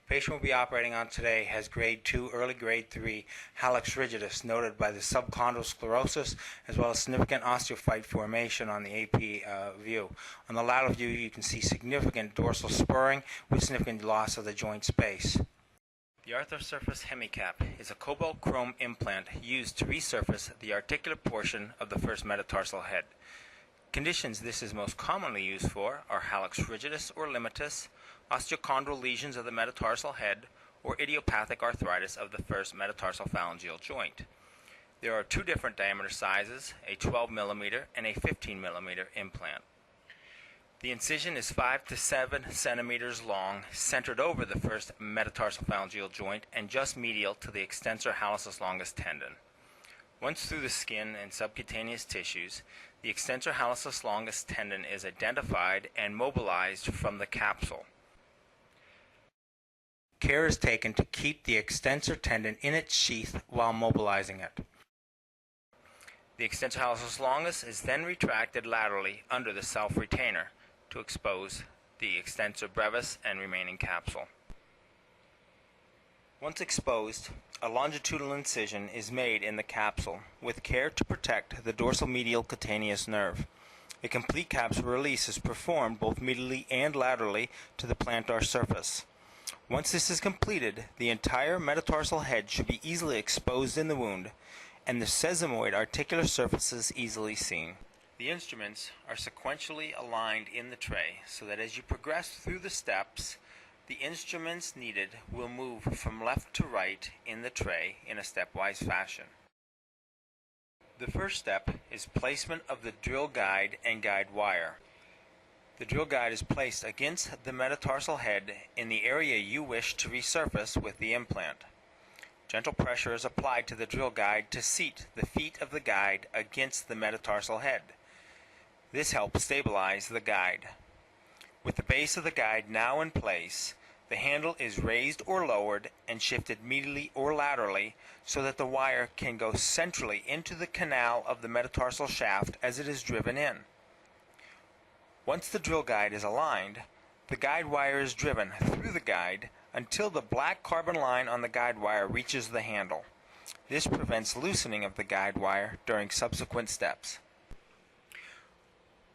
patient we'll be operating on today has grade 2, early grade 3 hallux rigidus noted by the subchondral sclerosis as well as significant osteophyte formation on the AP view. On the lateral view you can see significant dorsal spurring with significant loss of the joint space. The Arthrosurface hemicap is a cobalt chrome implant used to resurface the articular portion of the first metatarsal head. Conditions this is most commonly used for are hallux rigidus or limitus, osteochondral lesions of the metatarsal head, or idiopathic arthritis of the first metatarsal phalangeal joint. There are two different diameter sizes, a 12 mm and a 15 mm implant. The incision is 5 to 7 centimeters long, centered over the first metatarsal phalangeal joint and just medial to the extensor hallucis longus tendon. Once through the skin and subcutaneous tissues, the extensor hallucis longus tendon is identified and mobilized from the capsule. Care is taken to keep the extensor tendon in its sheath while mobilizing it. The extensor hallucis longus is then retracted laterally under the self-retainer to expose the extensor brevis and remaining capsule. Once exposed, a longitudinal incision is made in the capsule with care to protect the dorsal medial cutaneous nerve. A complete capsule release is performed both medially and laterally to the plantar surface. Once this is completed, the entire metatarsal head should be easily exposed in the wound and the sesamoid articular surfaces easily seen. The instruments are sequentially aligned in the tray so that as you progress through the steps, the instruments needed will move from left to right in the tray in a stepwise fashion. The first step is placement of the drill guide and guide wire. The drill guide is placed against the metatarsal head in the area you wish to resurface with the implant. Gentle pressure is applied to the drill guide to seat the feet of the guide against the metatarsal head. This helps stabilize the guide. With the base of the guide now in place, the handle is raised or lowered and shifted medially or laterally so that the wire can go centrally into the canal of the metatarsal shaft as it is driven in. Once the drill guide is aligned, the guide wire is driven through the guide until the black carbon line on the guide wire reaches the handle. This prevents loosening of the guide wire during subsequent steps.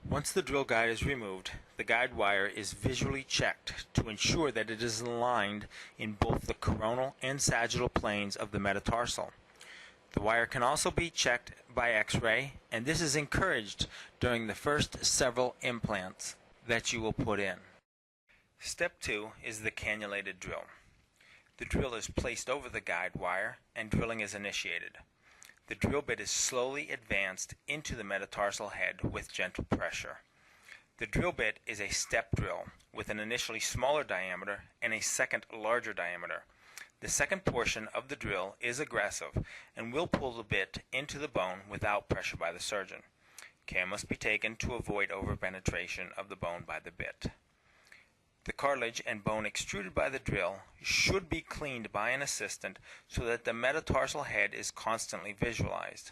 Once the drill guide is removed, the guide wire is visually checked to ensure that it is aligned in both the coronal and sagittal planes of the metatarsal. The wire can also be checked by X-ray, and this is encouraged during the first several implants that you will put in. Step 2 is the cannulated drill. The drill is placed over the guide wire and drilling is initiated. The drill bit is slowly advanced into the metatarsal head with gentle pressure. The drill bit is a step drill with an initially smaller diameter and a second larger diameter. The second portion of the drill is aggressive and will pull the bit into the bone without pressure by the surgeon. Care must be taken to avoid overpenetration of the bone by the bit. The cartilage and bone extruded by the drill should be cleaned by an assistant so that the metatarsal head is constantly visualized.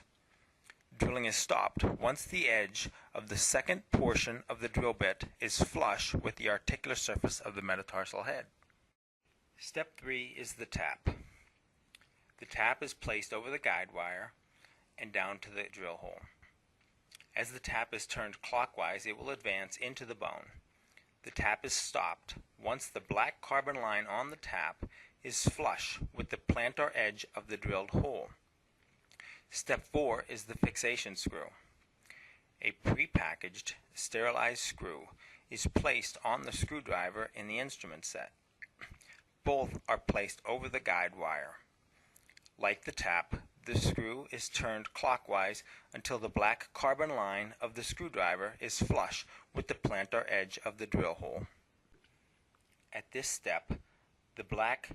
Drilling is stopped once the edge of the second portion of the drill bit is flush with the articular surface of the metatarsal head. Step 3 is the tap. The tap is placed over the guide wire and down to the drill hole. As the tap is turned clockwise, it will advance into the bone. The tap is stopped once the black carbon line on the tap is flush with the plantar edge of the drilled hole. Step 4 is the fixation screw. A pre-packaged, sterilized screw is placed on the screwdriver in the instrument set. Both are placed over the guide wire. Like the tap, the screw is turned clockwise until the black carbon line of the screwdriver is flush with the plantar edge of the drill hole. At this step, the black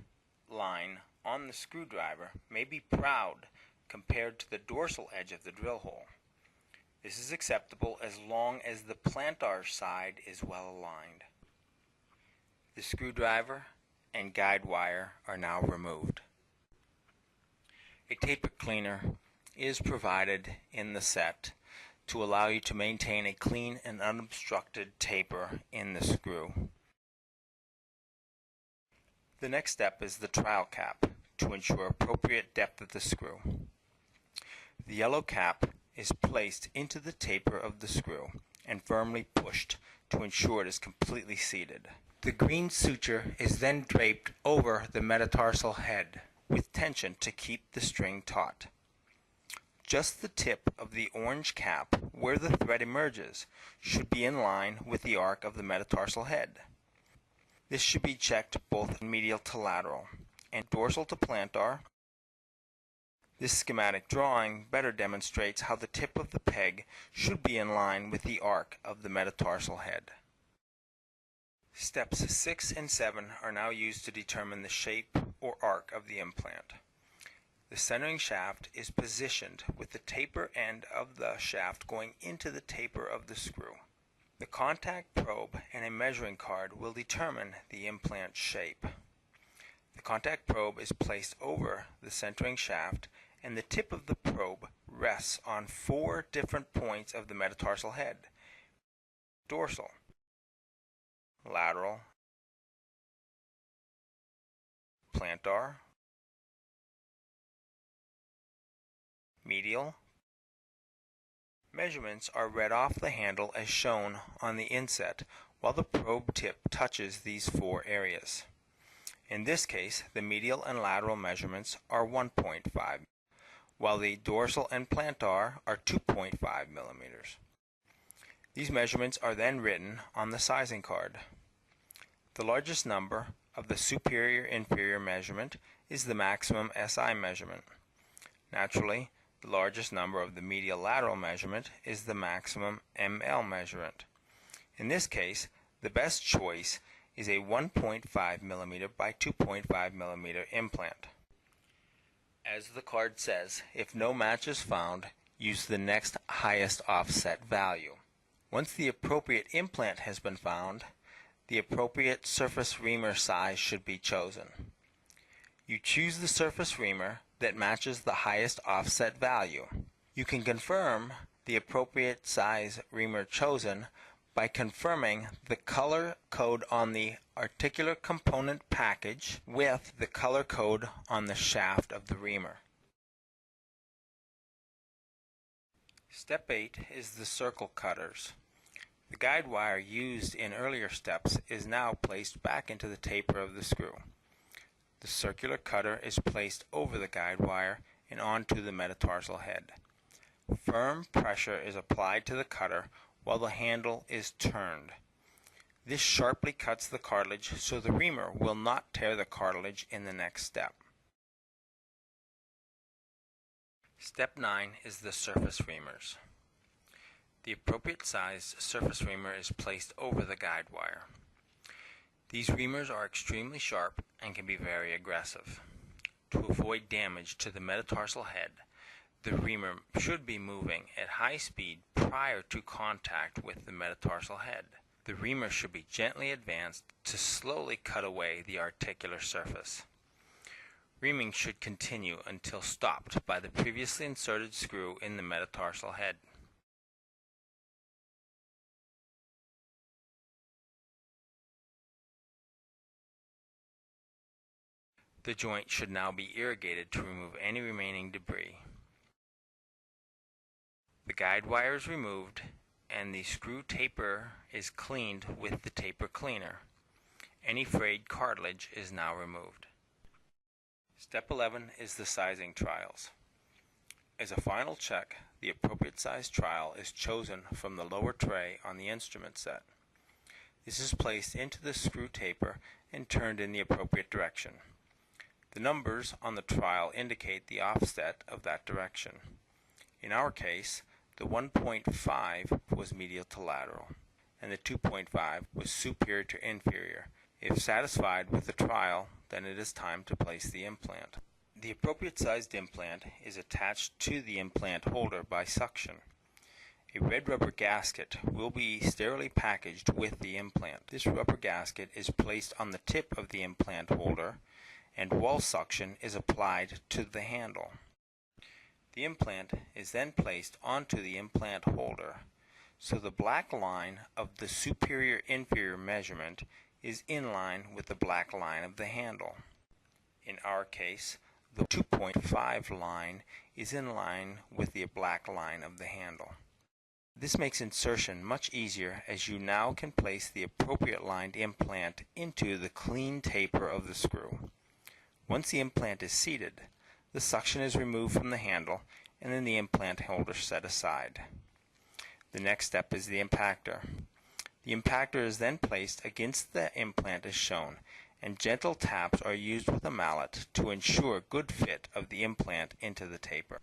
line on the screwdriver may be proud compared to the dorsal edge of the drill hole. This is acceptable as long as the plantar side is well aligned. The screwdriver and guide wire are now removed. A taper cleaner is provided in the set to allow you to maintain a clean and unobstructed taper in the screw. The next step is the trial cap to ensure appropriate depth of the screw. The yellow cap is placed into the taper of the screw and firmly pushed to ensure it is completely seated. The green suture is then draped over the metatarsal head with tension to keep the string taut. Just the tip of the orange cap, where the thread emerges, should be in line with the arc of the metatarsal head. This should be checked both medial to lateral and dorsal to plantar. This schematic drawing better demonstrates how the tip of the peg should be in line with the arc of the metatarsal head. Steps 6 and 7 are now used to determine the shape or arc of the implant. The centering shaft is positioned with the taper end of the shaft going into the taper of the screw. The contact probe and a measuring card will determine the implant shape. The contact probe is placed over the centering shaft, and the tip of the probe rests on 4 different points of the metatarsal head: dorsal, lateral, plantar, medial. Measurements are read off the handle as shown on the inset, while the probe tip touches these 4 areas. In this case, the medial and lateral measurements are 1.5, while the dorsal and plantar are 2.5 millimeters. These measurements are then written on the sizing card. The largest number of the superior-inferior measurement is the maximum SI measurement. Naturally, the largest number of the medial lateral measurement is the maximum ML measurement. In this case, the best choice is a 1.5 mm by 2.5 mm implant. As the card says, if no match is found, use the next highest offset value. Once the appropriate implant has been found, the appropriate surface reamer size should be chosen. You choose the surface reamer that matches the highest offset value. You can confirm the appropriate size reamer chosen by confirming the color code on the articular component package with the color code on the shaft of the reamer. Step 8 is the circle cutters. The guide wire used in earlier steps is now placed back into the taper of the screw. The circular cutter is placed over the guide wire and onto the metatarsal head. Firm pressure is applied to the cutter while the handle is turned. This sharply cuts the cartilage so the reamer will not tear the cartilage in the next step. Step 9 is the surface reamers. The appropriate sized surface reamer is placed over the guide wire. These reamers are extremely sharp and can be very aggressive. To avoid damage to the metatarsal head, the reamer should be moving at high speed prior to contact with the metatarsal head. The reamer should be gently advanced to slowly cut away the articular surface. Reaming should continue until stopped by the previously inserted screw in the metatarsal head. The joint should now be irrigated to remove any remaining debris. The guide wire is removed and the screw taper is cleaned with the taper cleaner. Any frayed cartilage is now removed. Step 11 is the sizing trials. As a final check, the appropriate size trial is chosen from the lower tray on the instrument set. This is placed into the screw taper and turned in the appropriate direction. The numbers on the trial indicate the offset of that direction. In our case, the 1.5 was medial to lateral, and the 2.5 was superior to inferior. If satisfied with the trial, then it is time to place the implant. The appropriate sized implant is attached to the implant holder by suction. A red rubber gasket will be sterilely packaged with the implant. This rubber gasket is placed on the tip of the implant holder, and wall suction is applied to the handle. The implant is then placed onto the implant holder, so the black line of the superior-inferior measurement is in line with the black line of the handle. In our case, the 2.5 line is in line with the black line of the handle. This makes insertion much easier, as you now can place the appropriate lined implant into the clean taper of the screw. Once the implant is seated, the suction is removed from the handle and then the implant holder set aside. The next step is the impactor. The impactor is then placed against the implant as shown, and gentle taps are used with a mallet to ensure good fit of the implant into the taper.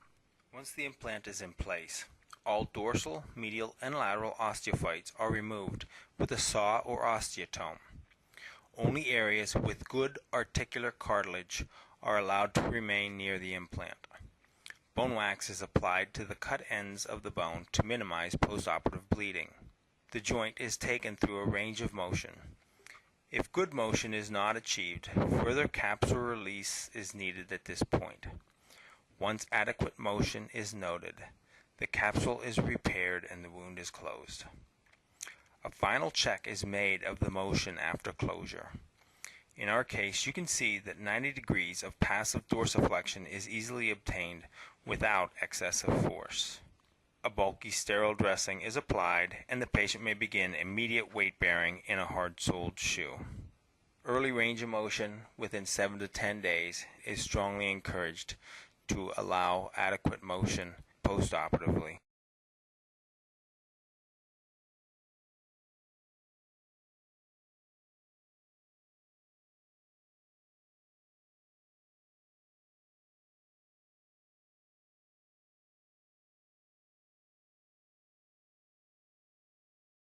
Once the implant is in place, all dorsal, medial, and lateral osteophytes are removed with a saw or osteotome. Only areas with good articular cartilage are allowed to remain near the implant. Bone wax is applied to the cut ends of the bone to minimize postoperative bleeding. The joint is taken through a range of motion. If good motion is not achieved, further capsule release is needed at this point. Once adequate motion is noted, the capsule is repaired and the wound is closed. A final check is made of the motion after closure. In our case, you can see that 90 degrees of passive dorsiflexion is easily obtained without excessive force. A bulky sterile dressing is applied and the patient may begin immediate weight bearing in a hard-soled shoe. Early range of motion within 7 to 10 days is strongly encouraged to allow adequate motion postoperatively.